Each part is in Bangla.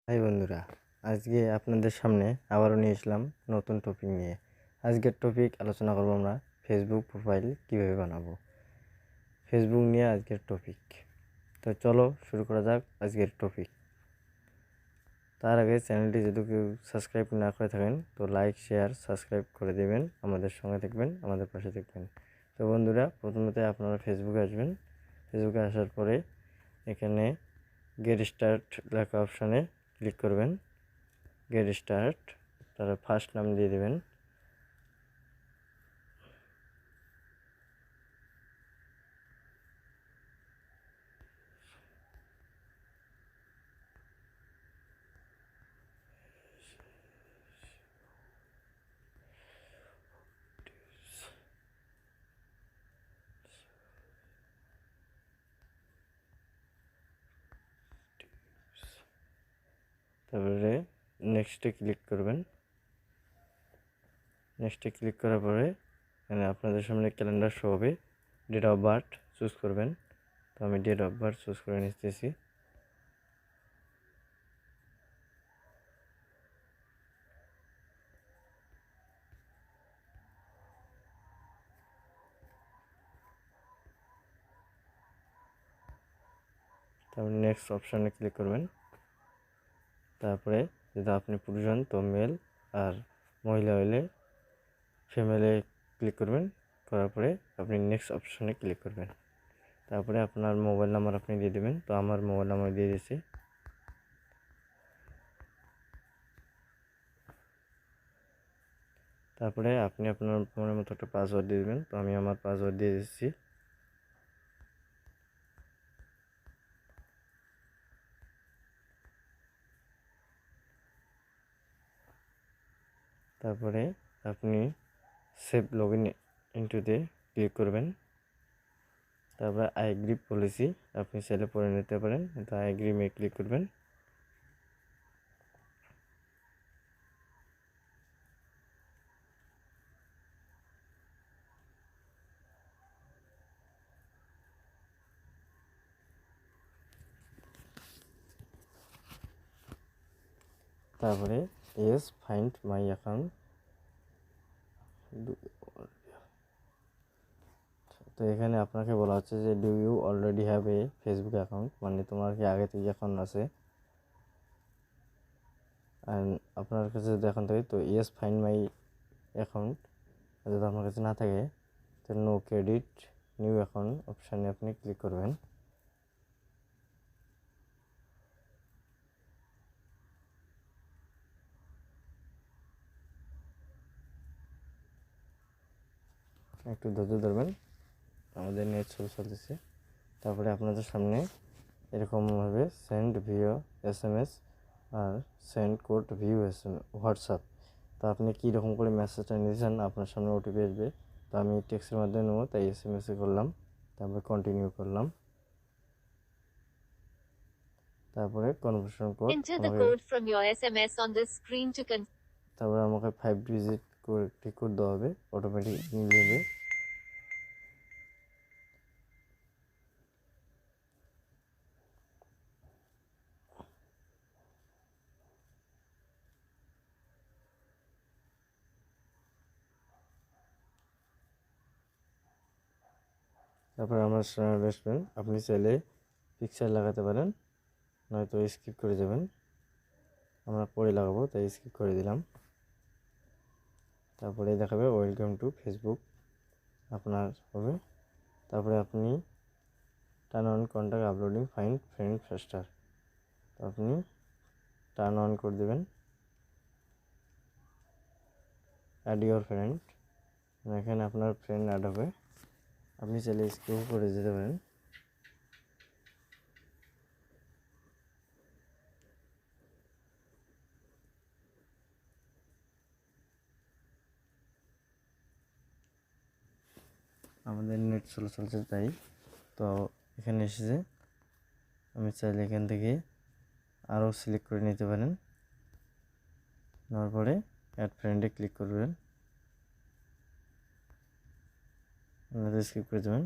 হাই বন্ধুরা, আজকে আপনাদের সামনে আবারও নিয়ে এসলাম নতুন টপিক নিয়ে। আজকের টপিক আলোচনা করব আমরা ফেসবুক প্রোফাইল কীভাবে বানাবো। ফেসবুক নিয়ে আজকের টপিক। তো চলো শুরু করা যাক আজকের টপিক। তার আগে চ্যানেলটি যদি কেউ সাবস্ক্রাইব না করে থাকেন তো লাইক শেয়ার সাবস্ক্রাইব করে দেবেন, আমাদের সঙ্গে থাকবেন, আমাদের পাশে থাকবেন। তো বন্ধুরা, প্রথমত আপনারা ফেসবুকে আসবেন। ফেসবুকে আসার পরে এখানে গেট স্টার্ট লেখা অপশানে ক্লিক করবেন। গেট স্টার্ট, তারপর ফার্স্ট নাম দিয়ে দেবেন। তারপরে নেক্সটে ক্লিক করবেন। নেক্সটে ক্লিক করার পরে এখানে আপনাদের সামনে ক্যালেন্ডার শো হবে। ডেট অফ বার্থ চুজ করবেন। তো আমি ডেট অফ বার্থ চুজ করে নিতেছি। তারপরে নেক্সট অপশানে ক্লিক করবেন। তারপরে যদি আপনি পুরুষ হন তো মেল, আর মহিলা হলে ফিমেলে ক্লিক করবেন। করার পরে আপনি নেক্সট অপশানে ক্লিক করবেন। তারপরে আপনার মোবাইল নাম্বার আপনি দিয়ে দেবেন। তো আমার মোবাইল নাম্বার দিয়ে দিয়েছি। তারপরে আপনি আপনার ফোনের মতো একটা পাসওয়ার্ড দিয়ে দেবেন। তো আমি আমার পাসওয়ার্ড দিয়ে দিচ্ছি। তারপরে আপনি সেভ লগ ইন ইন্টুতে ক্লিক করবেন। তারপরে আই এগ্রি পলিসি আপনি চাইলে পড়ে নিতে পারেন। তো আই এগ্রি মে ক্লিক করবেন। তারপরে ইয়েস ফাইন্ড মাই অ্যাকাউন্ট। তো এখানে আপনাকে বলা হচ্ছে যে do you already have a Facebook account, মানে তোমার কি আগে থেকে অ্যাকাউন্ট আছে। অ্যান্ড আপনার কাছে যদি এখন থাকে তো ইয়েস ফাইন্ড মাই অ্যাকাউন্ট। যদি আপনার কাছে না থাকে তো নো ক্রেডিট নিউ অ্যাকাউন্ট অপশানে আপনি ক্লিক করবেন। একটু ধৈর্য ধরবেন, আমাদের নেট চলতেছে। তারপরে আপনাদের সামনে এরকমভাবে সেন্ড ভিও SMS আর সেন্ড কোড ভিউ হোয়াটসঅ্যাপ। তো আপনি কী রকম করে মেসেজটা নিয়েছেন, আপনার সামনে ওটিপি আসবে। তো আমি টেক্সটের মাধ্যমে নেবো, তাই SMS-এ করলাম। তারপরে কন্টিনিউ করলাম। তারপরে কনভার্সন কোড আমাকে তারপরে আমাকে 5 ডিজিট করে একটি কোড দেওয়া হবে, অটোমেটিক নেবে। তারপরে আমার রেস্টুরেন্ট আপনি চাইলে পিকচার লাগাতে পারেন, নয়তো স্কিপ করে যাবেন। আমরা পরে লাগাবো তাই স্কিপ করে দিলাম। তারপরে দেখাবে ওয়েলকাম টু ফেসবুক আপনার হবে। তারপরে আপনি turn on contact uploading find friend ফাস্টার, তো আপনি টার্ন অন করে দেবেন। অ্যাড ইউর ফ্রেন্ড, এখানে আপনার ফ্রেন্ড অ্যাড হবে। আপনি চাইলে স্কিপ করে যেতে পারেন। আমাদের নেট চলছে তাই। তো এখানে এসেছে, আমি চাইলে এখান থেকে আরও সিলেক্ট করে নিতে পারেন। নেওয়ার পরে অ্যাড ফ্রেন্ডে ক্লিক করবেন, আপনাদের স্কিপ করে দেবেন।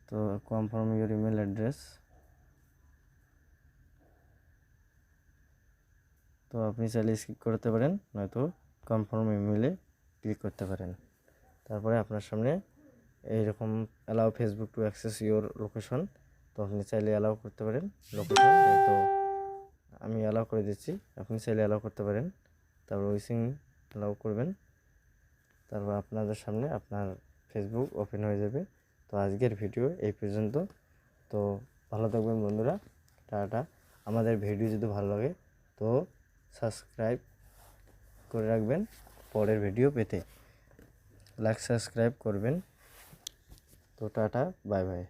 তো কনফার্ম ইউর ইমেল অ্যাড্রেস, তো আপনি চাইলে স্কিপ করতে পারেন, নয়তো কনফার্ম ইমেলে ক্লিক করতে পারেন। তারপরে আপনার সামনে এইরকম allow Facebook to access your location, তো আপনি চাইলে অ্যালাউ করতে পারেন লোকেশন। তো আমি অ্যালাউ করে দিচ্ছি, আপনি চাইলে অ্যালাউ করতে পারেন। তারপর উইসিং অ্যালাউ করবেন, তারপর আপনাদের সামনে আপনার ফেসবুক ওপেন হয়ে যাবে। তো আজকের ভিডিও এই পর্যন্ত। তো ভালো থাকবেন বন্ধুরা, টাটা। আমাদের ভিডিও যদি ভালো লাগে তো সাবস্ক্রাইব করে রাখবেন পরের ভিডিও পেতে, লাইক সাবস্ক্রাইব করবেন। তো টাটা, বাই বাই।